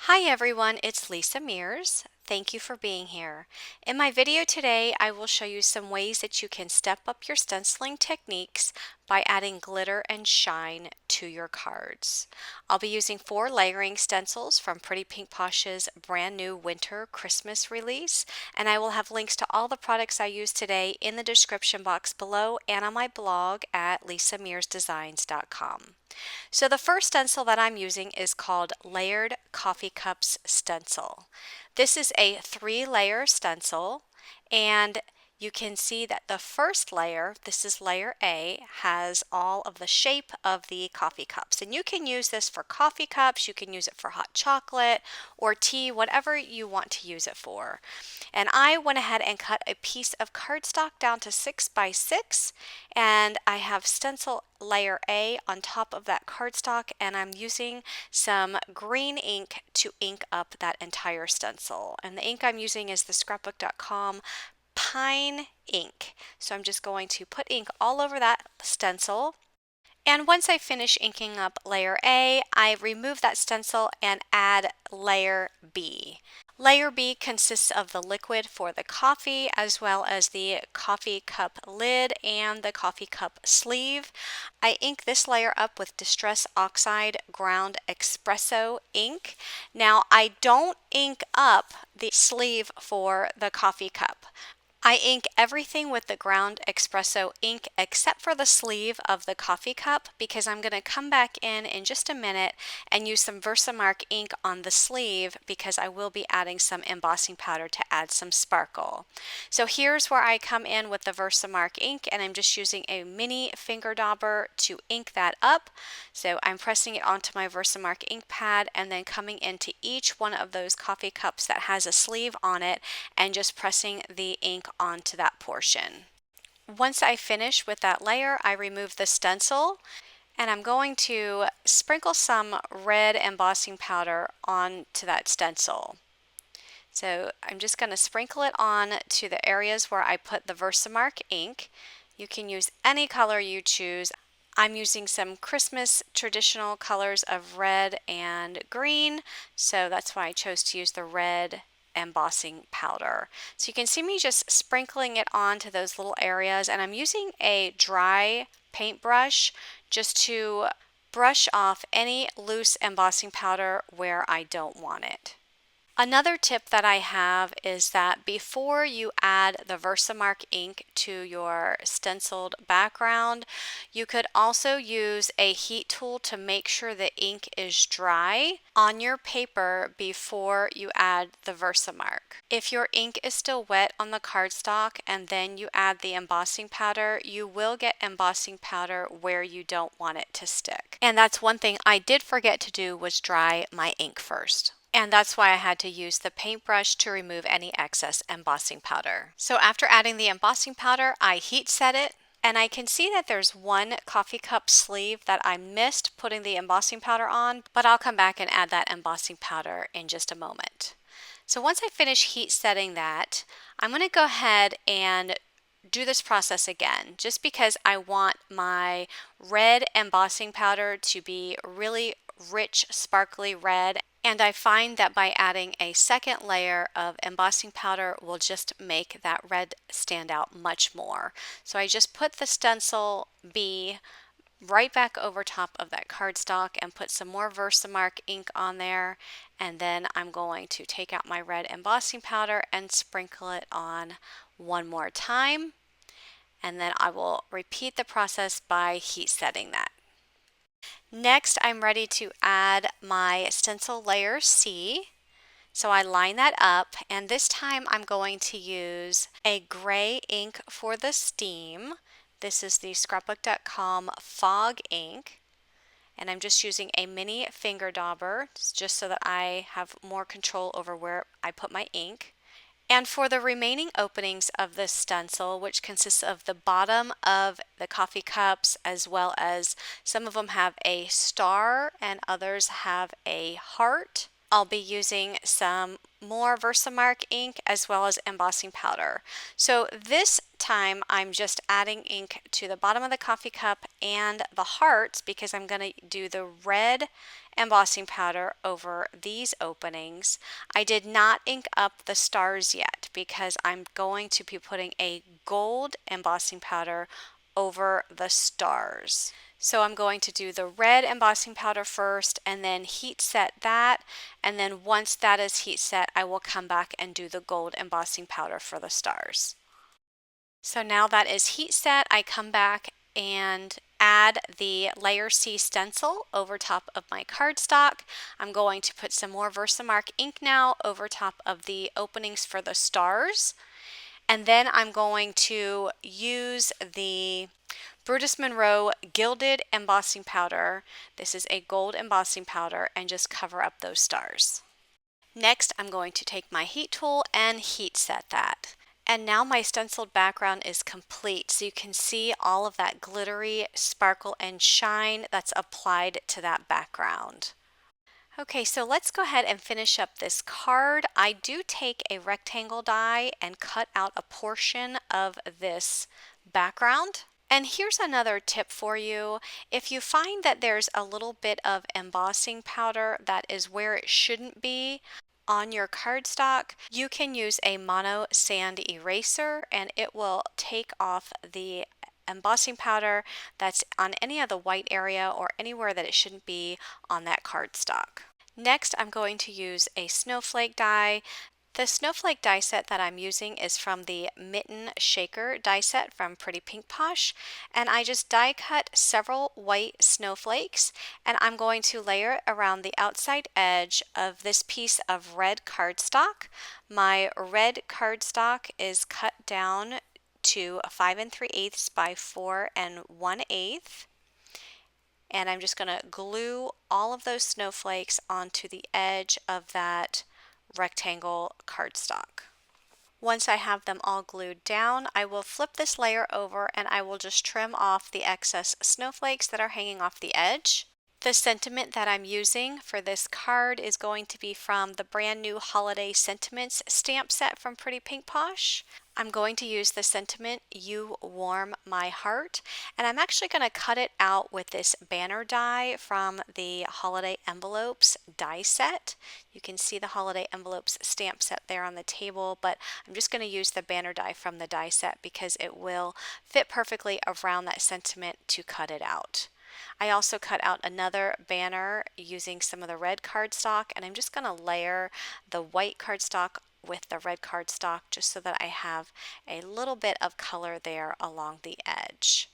Hi everyone, it's Lisa Mears. Thank you for being here. In my video today, I will show you some ways that you can step up your stenciling techniques by adding glitter and shine to your cards. I'll be using 4 layering stencils from Pretty Pink Posh's brand new winter Christmas release, and I will have links to all the products I use today in the description box below and on my blog at lisamearsdesigns.com. So the first stencil that I'm using is called Layered Coffee Cups Stencil. This is a 3-layer stencil, and you can see that the first layer, this is layer A, has all of the shape of the coffee cups. And you can use this for coffee cups, you can use it for hot chocolate or tea, whatever you want to use it for. And I went ahead and cut a piece of cardstock down to 6 by 6, and I have stencil layer A on top of that cardstock, and I'm using some green ink to ink up that entire stencil. And the ink I'm using is the scrapbook.com Pine ink. So I'm just going to put ink all over that stencil. And once I finish inking up layer A, I remove that stencil and add layer B. Layer B consists of the liquid for the coffee as well as the coffee cup lid and the coffee cup sleeve. I ink this layer up with Distress Oxide Ground Espresso ink. Now I don't ink up the sleeve for the coffee cup. I ink everything with the ground espresso ink except for the sleeve of the coffee cup because I'm going to come back in just a minute and use some Versamark ink on the sleeve because I will be adding some embossing powder to add some sparkle. So here's where I come in with the Versamark ink, and I'm just using a mini finger dauber to ink that up. So I'm pressing it onto my Versamark ink pad and then coming into each one of those coffee cups that has a sleeve on it and just pressing the ink onto that portion. Once I finish with that layer, I remove the stencil and I'm going to sprinkle some red embossing powder onto that stencil. So I'm just going to sprinkle it on to the areas where I put the Versamark ink. You can use any color you choose. I'm using some Christmas traditional colors of red and green, so that's why I chose to use the red embossing powder. So you can see me just sprinkling it onto those little areas, and I'm using a dry paintbrush just to brush off any loose embossing powder where I don't want it. Another tip that I have is that before you add the Versamark ink to your stenciled background, you could also use a heat tool to make sure the ink is dry on your paper before you add the Versamark. If your ink is still wet on the cardstock and then you add the embossing powder, you will get embossing powder where you don't want it to stick. And that's one thing I did forget to do, was dry my ink first. And that's why I had to use the paintbrush to remove any excess embossing powder. So after adding the embossing powder, I heat set it, and I can see that there's one coffee cup sleeve that I missed putting the embossing powder on, but I'll come back and add that embossing powder in just a moment. So once I finish heat setting that, I'm going to go ahead and do this process again, just because I want my red embossing powder to be really rich, sparkly red. And I find that by adding a second layer of embossing powder will just make that red stand out much more. So I just put the stencil B right back over top of that cardstock and put some more Versamark ink on there. And then I'm going to take out my red embossing powder and sprinkle it on one more time. And then I will repeat the process by heat setting that. Next, I'm ready to add my stencil layer C. So I line that up, and this time I'm going to use a gray ink for the steam. This is the scrapbook.com Fog ink, and I'm just using a mini finger dauber just so that I have more control over where I put my ink. And for the remaining openings of this stencil, which consists of the bottom of the coffee cups, as well as some of them have a star and others have a heart, I'll be using some more Versamark ink as well as embossing powder. So this time I'm just adding ink to the bottom of the coffee cup and the hearts because I'm going to do the red embossing powder over these openings. I did not ink up the stars yet because I'm going to be putting a gold embossing powder over the stars. So I'm going to do the red embossing powder first and then heat set that, and then once that is heat set I will come back and do the gold embossing powder for the stars. So now that is heat set, I come back and add the layer C stencil over top of my cardstock. I'm going to put some more Versamark ink now over top of the openings for the stars. And then I'm going to use the Brutus Monroe Gilded Embossing Powder. This is a gold embossing powder, and just cover up those stars. Next, I'm going to take my heat tool and heat set that. And now my stenciled background is complete, so you can see all of that glittery sparkle and shine that's applied to that background. Okay, so let's go ahead and finish up this card. I do take a rectangle die and cut out a portion of this background. And here's another tip for you. If you find that there's a little bit of embossing powder that is where it shouldn't be on your cardstock, you can use a mono sand eraser and it will take off the embossing powder that's on any of the white area or anywhere that it shouldn't be on that cardstock. Next, I'm going to use a Snowflake die. The Snowflake die set that I'm using is from the Mitten Shaker die set from Pretty Pink Posh, and I just die cut several white snowflakes, and I'm going to layer it around the outside edge of this piece of red cardstock. My red cardstock is cut down to 5 3/8 by 4 1/8. And I'm just going to glue all of those snowflakes onto the edge of that rectangle cardstock. Once I have them all glued down, I will flip this layer over and I will just trim off the excess snowflakes that are hanging off the edge. The sentiment that I'm using for this card is going to be from the brand new Holiday Sentiments stamp set from Pretty Pink Posh. I'm going to use the sentiment, "You Warm My Heart," and I'm actually going to cut it out with this banner die from the Holiday Envelopes die set. You can see the Holiday Envelopes stamp set there on the table, but I'm just going to use the banner die from the die set because it will fit perfectly around that sentiment to cut it out. I also cut out another banner using some of the red cardstock, and I'm just going to layer the white cardstock with the red cardstock just so that I have a little bit of color there along the edge.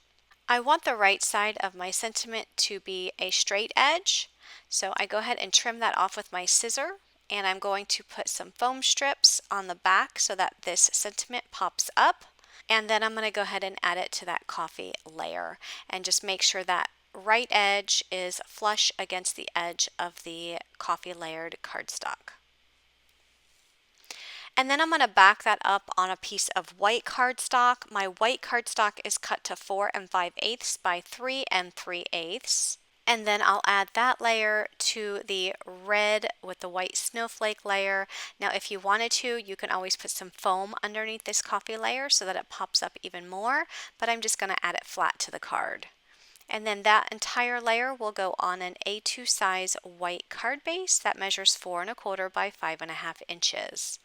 I want the right side of my sentiment to be a straight edge, so I go ahead and trim that off with my scissor, and I'm going to put some foam strips on the back so that this sentiment pops up, and then I'm going to go ahead and add it to that coffee layer and just make sure that right edge is flush against the edge of the coffee layered cardstock. And then I'm going to back that up on a piece of white cardstock. My white cardstock is cut to 4 5/8 by 3 3/8. And then I'll add that layer to the red with the white snowflake layer. Now if you wanted to, you can always put some foam underneath this coffee layer so that it pops up even more, but I'm just going to add it flat to the card. And then that entire layer will go on an A2 size white card base that measures 4 1/4 by 5 1/2 inches.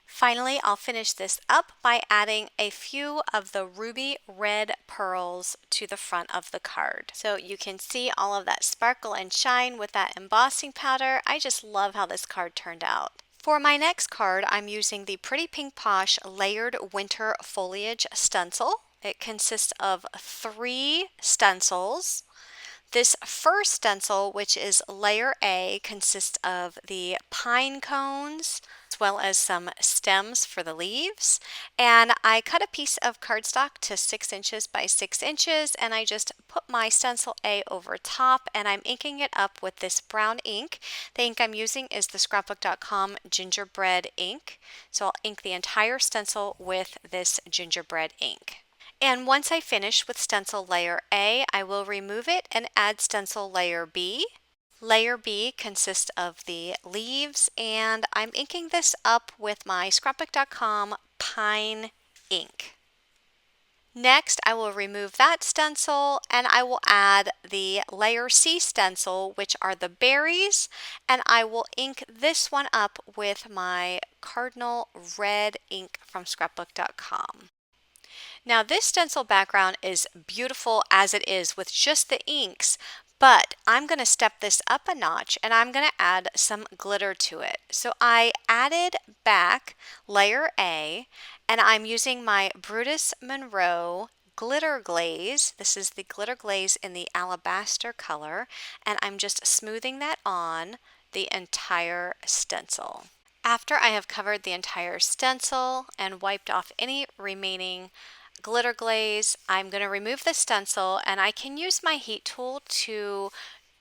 Finally, I'll finish this up by adding a few of the ruby red pearls to the front of the card. So you can see all of that sparkle and shine with that embossing powder. I just love how this card turned out. For my next card, I'm using the Pretty Pink Posh Layered Winter Foliage Stencil. It consists of 3 stencils. This first stencil, which is layer A, consists of the pine cones as well as some stems for the leaves. And I cut a piece of cardstock to 6 inches by 6 inches, and I just put my stencil A over top, and I'm inking it up with this brown ink. The ink I'm using is the scrapbook.com gingerbread ink. So I'll ink the entire stencil with this gingerbread ink. And once I finish with stencil layer A, I will remove it and add stencil layer B. Layer B consists of the leaves, and I'm inking this up with my scrapbook.com pine ink. Next, I will remove that stencil and I will add the layer C stencil, which are the berries, and I will ink this one up with my Cardinal Red ink from scrapbook.com. Now this stencil background is beautiful as it is with just the inks, but I'm going to step this up a notch and I'm going to add some glitter to it. So I added back layer A and I'm using my Brutus Monroe glitter glaze. This is the glitter glaze in the alabaster color, and I'm just smoothing that on the entire stencil. After I have covered the entire stencil and wiped off any remaining glitter glaze, I'm going to remove the stencil, and I can use my heat tool to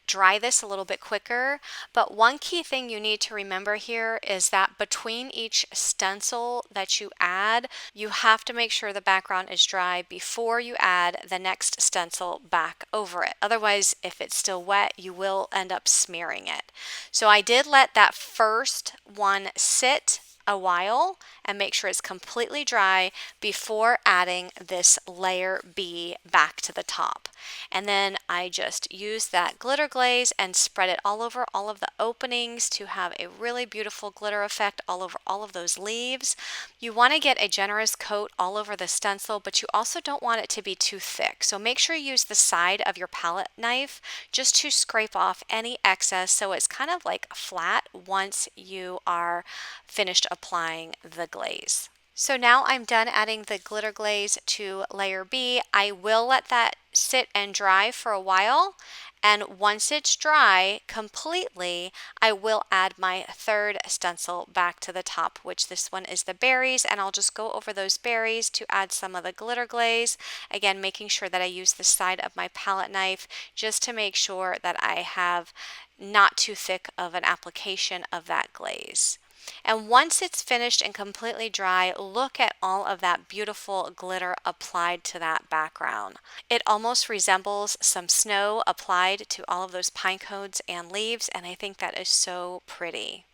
dry this a little bit quicker. But one key thing you need to remember here is that between each stencil that you add, you have to make sure the background is dry before you add the next stencil back over it. Otherwise, if it's still wet, you will end up smearing it. So I did let that first one sit a while and make sure it's completely dry before adding this layer B back to the top. And then I just use that glitter glaze and spread it all over all of the openings to have a really beautiful glitter effect all over all of those leaves. You want to get a generous coat all over the stencil, but you also don't want it to be too thick. So make sure you use the side of your palette knife just to scrape off any excess so it's kind of like flat once you are finished applying the glaze. So now I'm done adding the glitter glaze to layer B. I will let that sit and dry for a while, and once it's dry completely, I will add my third stencil back to the top, which this one is the berries, and I'll just go over those berries to add some of the glitter glaze. Again, making sure that I use the side of my palette knife just to make sure that I have not too thick of an application of that glaze. And once it's finished and completely dry, look at all of that beautiful glitter applied to that background. It almost resembles some snow applied to all of those pine cones and leaves, and I think that is so pretty.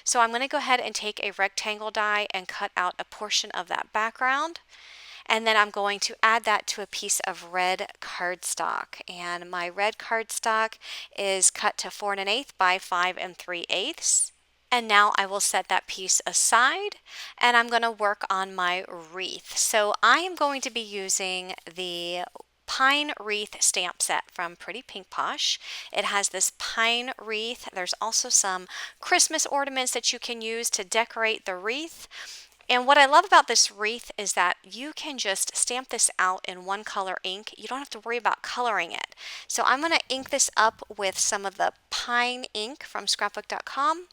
So I'm going to go ahead and take a rectangle die and cut out a portion of that background. And then I'm going to add that to a piece of red cardstock. And my red cardstock is cut to 4 1/8 by 5 3/8. And now I will set that piece aside and I'm going to work on my wreath. So I am going to be using the pine wreath stamp set from Pretty Pink Posh. It has this pine wreath. There's also some Christmas ornaments that you can use to decorate the wreath. And what I love about this wreath is that you can just stamp this out in one color ink. You don't have to worry about coloring it. So I'm going to ink this up with some of the pine ink from scrapbook.com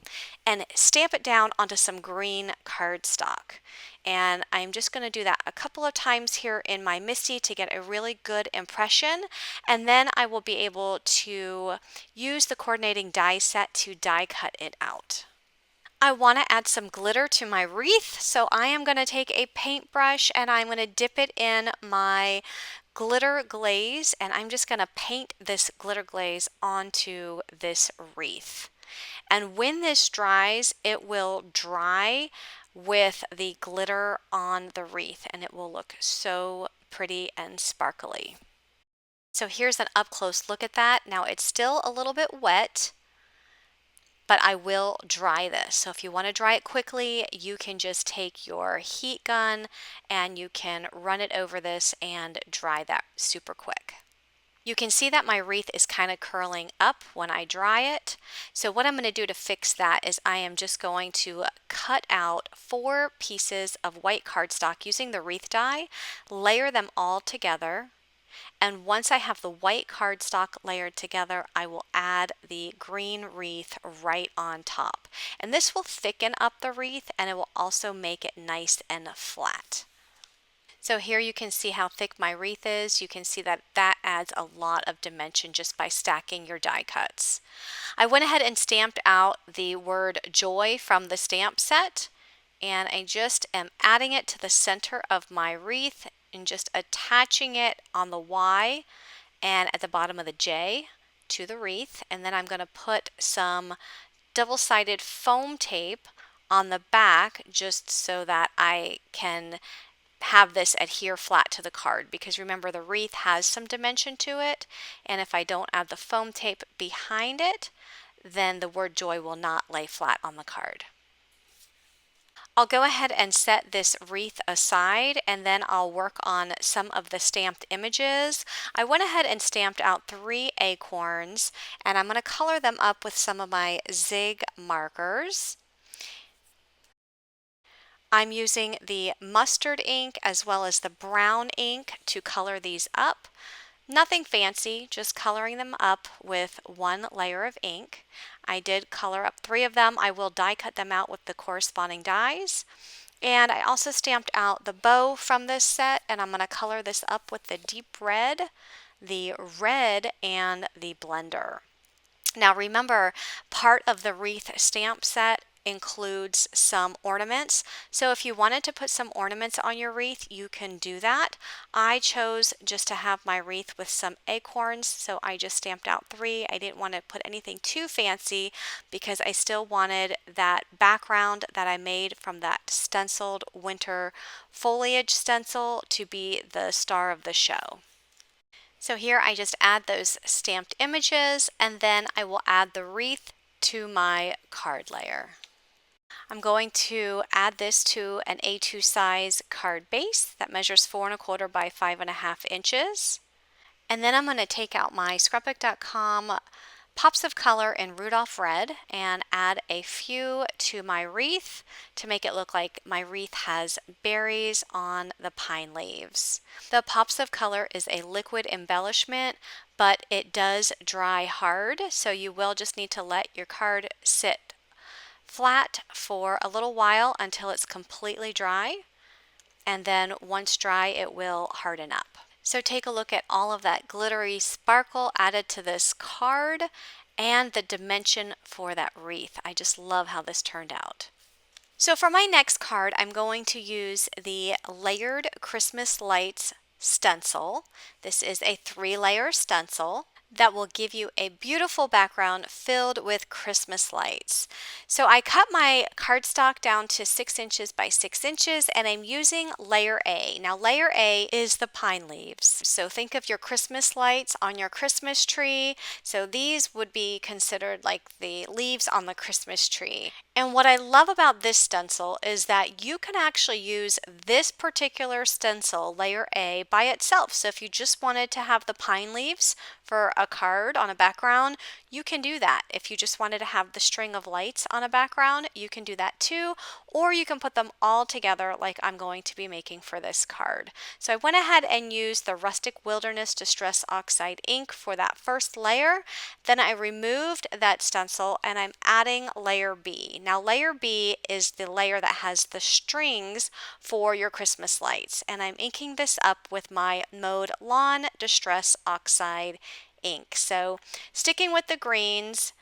and stamp it down onto some green cardstock. And I'm just going to do that a couple of times here in my MISTI to get a really good impression. And then I will be able to use the coordinating die set to die cut it out. I want to add some glitter to my wreath, so I am going to take a paintbrush and I'm going to dip it in my glitter glaze, and I'm just going to paint this glitter glaze onto this wreath. And when this dries, it will dry with the glitter on the wreath, and it will look so pretty and sparkly. So here's an up close look at that. Now it's still a little bit wet, but I will dry this. So if you want to dry it quickly, you can just take your heat gun and you can run it over this and dry that super quick. You can see that my wreath is kind of curling up when I dry it. So what I'm going to do to fix that is I am just going to cut out 4 pieces of white cardstock using the wreath die, layer them all together. And once I have the white cardstock layered together, I will add the green wreath right on top. And this will thicken up the wreath and it will also make it nice and flat. So here you can see how thick my wreath is. You can see that that adds a lot of dimension just by stacking your die cuts. I went ahead and stamped out the word joy from the stamp set, and I just am adding it to the center of my wreath and just attaching it on the Y and at the bottom of the J to the wreath. And then I'm going to put some double-sided foam tape on the back just so that I can have this adhere flat to the card, because remember the wreath has some dimension to it, and if I don't add the foam tape behind it, then the word joy will not lay flat on the card. I'll go ahead and set this wreath aside, and then I'll work on some of the stamped images. I went ahead and stamped out 3 acorns, and I'm going to color them up with some of my Zig markers. I'm using the mustard ink as well as the brown ink to color these up. Nothing fancy, just coloring them up with 1 layer of ink. I did color up 3 of them. I will die cut them out with the corresponding dies. And I also stamped out the bow from this set, and I'm going to color this up with the deep red, the red, and the blender. Now remember, part of the wreath stamp set includes some ornaments. So if you wanted to put some ornaments on your wreath, you can do that. I chose just to have my wreath with some acorns, so I just stamped out 3. I didn't want to put anything too fancy because I still wanted that background that I made from that stenciled winter foliage stencil to be the star of the show. So here I just add those stamped images, and then I will add the wreath to my card layer. I'm going to add this to an A2 size card base that measures 4 1/4 by 5 1/2 inches. And then I'm going to take out my scrapbook.com pops of color in Rudolph Red and add a few to my wreath to make it look like my wreath has berries on the pine leaves. The pops of color is a liquid embellishment, but it does dry hard, so you will just need to let your card sit flat for a little while until it's completely dry, and then once dry it will harden up. So take a look at all of that glittery sparkle added to this card and the dimension for that wreath. I just love how this turned out. So for my next card, I'm going to use the Layered Christmas Lights stencil. This is a 3-layer stencil that will give you a beautiful background filled with Christmas lights. So I cut my cardstock down to 6 inches by 6 inches, and I'm using layer A. Now layer A is the pine leaves. So think of your Christmas lights on your Christmas tree. So these would be considered like the leaves on the Christmas tree. And what I love about this stencil is that you can actually use this particular stencil, layer A, by itself. So if you just wanted to have the pine leaves for a card on a background, you can do that. If you just wanted to have the string of lights on a background, you can do that too, or you can put them all together like I'm going to be making for this card. So I went ahead and used the Rustic Wilderness Distress Oxide ink for that first layer. Then I removed that stencil and I'm adding layer B. Now layer B is the layer that has the strings for your Christmas lights, and I'm inking this up with my Mode Lawn Distress Oxide ink. So sticking with the greens,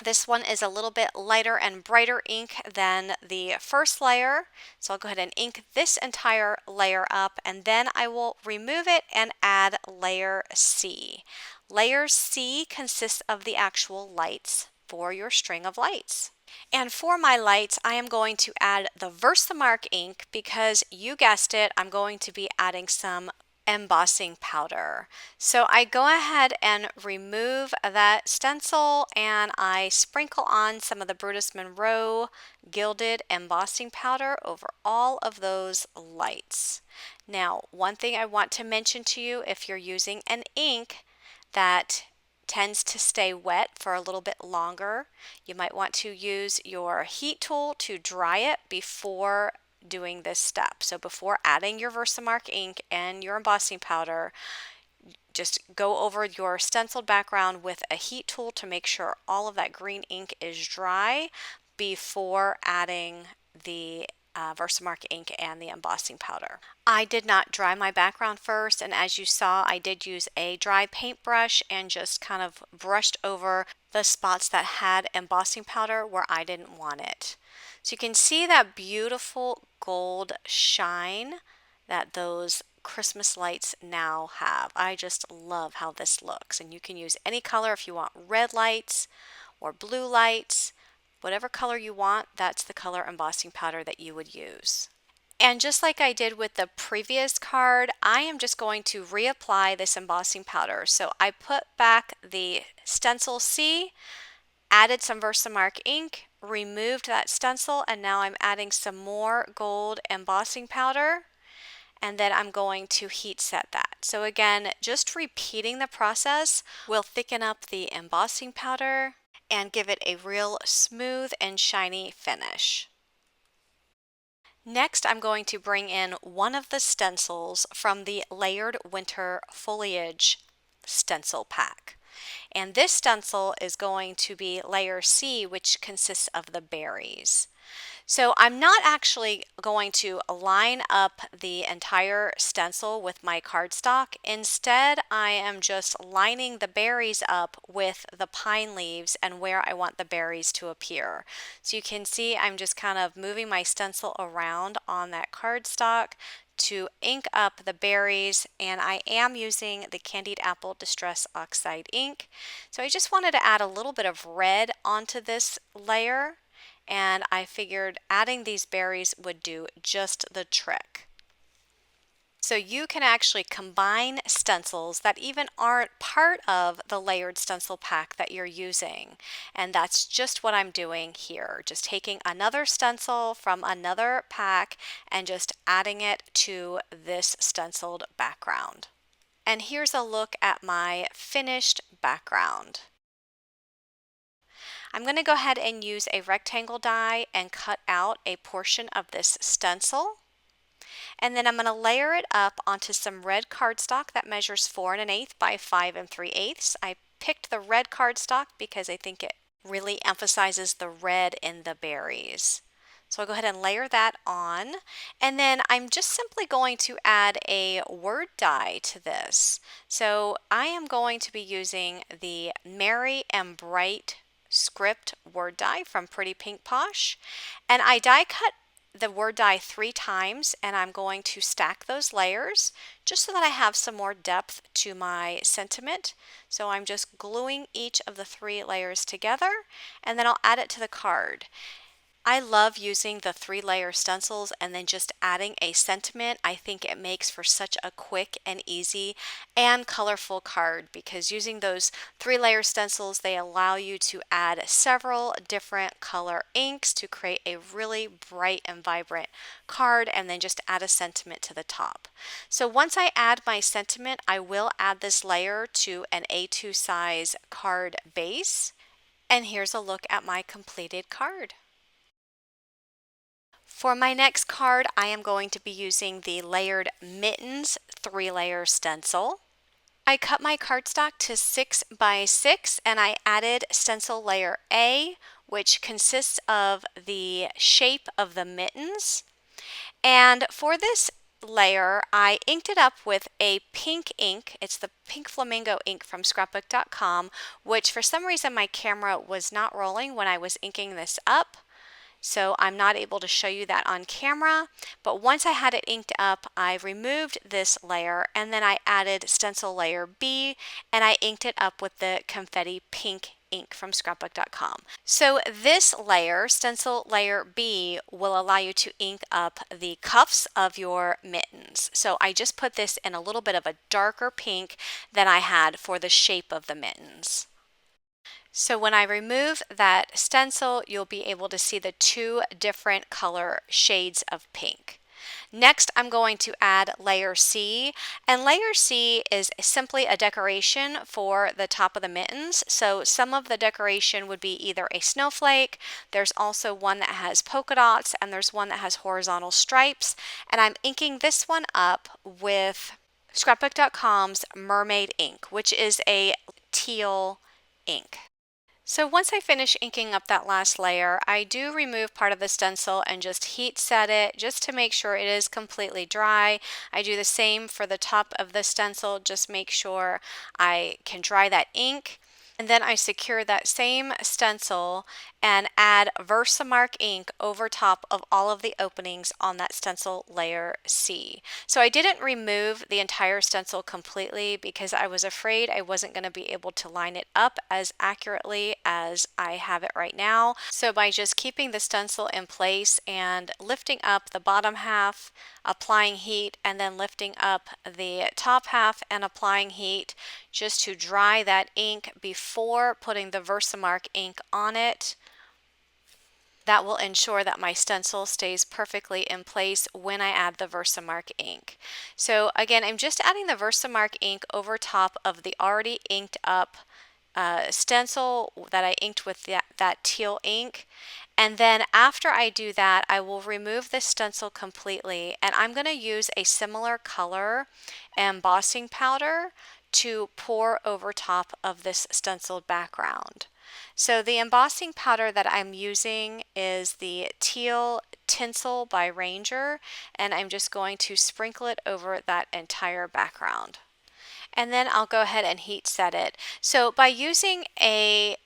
this one is a little bit lighter and brighter ink than the first layer. So I'll go ahead and ink this entire layer up, and then I will remove it and add layer C. Layer C consists of the actual lights for your string of lights. And for my lights, I am going to add the Versamark ink because you guessed it, I'm going to be adding some embossing powder. So I go ahead and remove that stencil and I sprinkle on some of the Brutus Monroe gilded embossing powder over all of those lights. Now, one thing I want to mention to you, if you're using an ink that tends to stay wet for a little bit longer, you might want to use your heat tool to dry it before doing this step. So before adding your Versamark ink and your embossing powder, just go over your stenciled background with a heat tool to make sure all of that green ink is dry before adding the Versamark ink and the embossing powder. I did not dry my background first, and as you saw, I did use a dry paintbrush and just kind of brushed over the spots that had embossing powder where I didn't want it. So you can see that beautiful gold shine that those Christmas lights now have. I just love how this looks, and you can use any color if you want red lights or blue lights. Whatever color you want, that's the color embossing powder that you would use. And just like I did with the previous card, I am just going to reapply this embossing powder. So I put back the stencil C, added some Versamark ink, removed that stencil, and now I'm adding some more gold embossing powder, and then I'm going to heat set that. So again, just repeating the process will thicken up the embossing powder and give it a real smooth and shiny finish. Next, I'm going to bring in one of the stencils from the Layered Winter Foliage stencil pack. And this stencil is going to be layer C, which consists of the berries. So I'm not actually going to line up the entire stencil with my cardstock. Instead, I am just lining the berries up with the pine leaves and where I want the berries to appear. So you can see I'm just kind of moving my stencil around on that cardstock to ink up the berries, and I am using the Candied Apple Distress Oxide ink. So I just wanted to add a little bit of red onto this layer, and I figured adding these berries would do just the trick. So you can actually combine stencils that even aren't part of the layered stencil pack that you're using. And that's just what I'm doing here. Just taking another stencil from another pack and just adding it to this stenciled background. And here's a look at my finished background. I'm going to go ahead and use a rectangle die and cut out a portion of this stencil. And then I'm going to layer it up onto some red cardstock that measures 4 1/8 by 5 3/8. I picked the red cardstock because I think it really emphasizes the red in the berries. So I'll go ahead and layer that on. And then I'm just simply going to add a word die to this. So I am going to be using the Merry and Bright script word die from Pretty Pink Posh. And I die cut the word die 3 times, and I'm going to stack those layers just so that I have some more depth to my sentiment. So I'm just gluing each of the 3 layers together, and then I'll add it to the card. I love using the 3-layer stencils and then just adding a sentiment. I think it makes for such a quick and easy and colorful card, because using those 3-layer stencils, they allow you to add several different color inks to create a really bright and vibrant card, and then just add a sentiment to the top. So once I add my sentiment, I will add this layer to an A2 size card base. And here's a look at my completed card. For my next card, I am going to be using the Layered Mittens 3-layer stencil. I cut my cardstock to 6 by 6, and I added stencil layer A, which consists of the shape of the mittens. And for this layer, I inked it up with a pink ink. It's the Pink Flamingo ink from scrapbook.com, which for some reason my camera was not rolling when I was inking this up. So I'm not able to show you that on camera, but once I had it inked up, I removed this layer, and then I added stencil layer B, and I inked it up with the confetti pink ink from scrapbook.com. So this layer, stencil layer B, will allow you to ink up the cuffs of your mittens. So I just put this in a little bit of a darker pink than I had for the shape of the mittens. So when I remove that stencil, you'll be able to see the 2 different color shades of pink. Next, I'm going to add layer C, and layer C is simply a decoration for the top of the mittens. So some of the decoration would be either a snowflake, there's also one that has polka dots, and there's one that has horizontal stripes. And I'm inking this one up with scrapbook.com's Mermaid ink, which is a teal ink. So once I finish inking up that last layer, I do remove part of the stencil and just heat set it just to make sure it is completely dry. I do the same for the top of the stencil, just make sure I can dry that ink. And then I secure that same stencil and add Versamark ink over top of all of the openings on that stencil layer C. So I didn't remove the entire stencil completely because I was afraid I wasn't going to be able to line it up as accurately as I have it right now. So by just keeping the stencil in place and lifting up the bottom half, applying heat, and then lifting up the top half and applying heat just to dry that ink before putting the Versamark ink on it, that will ensure that my stencil stays perfectly in place when I add the Versamark ink. So again, I'm just adding the Versamark ink over top of the already inked up stencil that I inked with that teal ink. And then after I do that, I will remove the stencil completely, and I'm going to use a similar color embossing powder to pour over top of this stenciled background. So the embossing powder that I'm using is the Teal Tinsel by Ranger, and I'm just going to sprinkle it over that entire background. And then I'll go ahead and heat set it. So by using a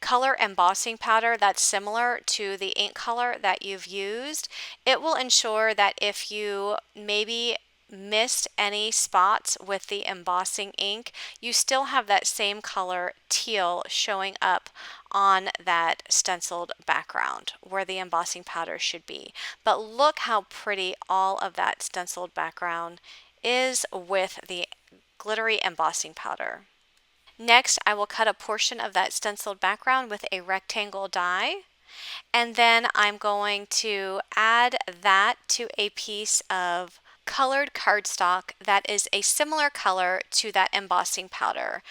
color embossing powder that's similar to the ink color that you've used, it will ensure that if you maybe missed any spots with the embossing ink, you still have that same color teal showing up on that stenciled background where the embossing powder should be. But look how pretty all of that stenciled background is with the glittery embossing powder. Next, I will cut a portion of that stenciled background with a rectangle die, and then I'm going to add that to a piece of colored cardstock that is a similar color to that embossing powder.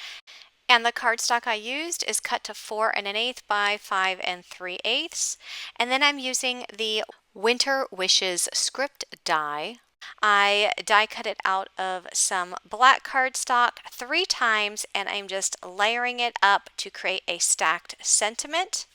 And the cardstock I used is cut to 4 1/8 by 5 3/8. And then I'm using the Winter Wishes script die. I die cut it out of some black cardstock 3 times, and I'm just layering it up to create a stacked sentiment.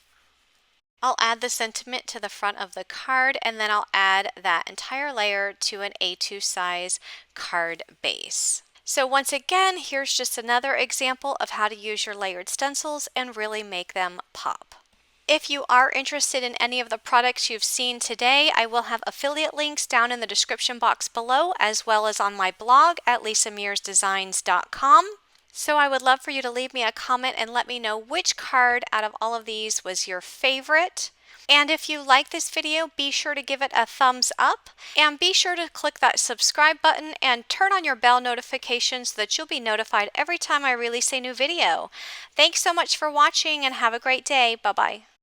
I'll add the sentiment to the front of the card, and then I'll add that entire layer to an A2 size card base. So once again, here's just another example of how to use your layered stencils and really make them pop. If you are interested in any of the products you've seen today, I will have affiliate links down in the description box below, as well as on my blog at lisamearsdesigns.com. So I would love for you to leave me a comment and let me know which card out of all of these was your favorite. And if you like this video, be sure to give it a thumbs up, and be sure to click that subscribe button and turn on your bell notifications so that you'll be notified every time I release a new video. Thanks so much for watching and have a great day. Bye-bye.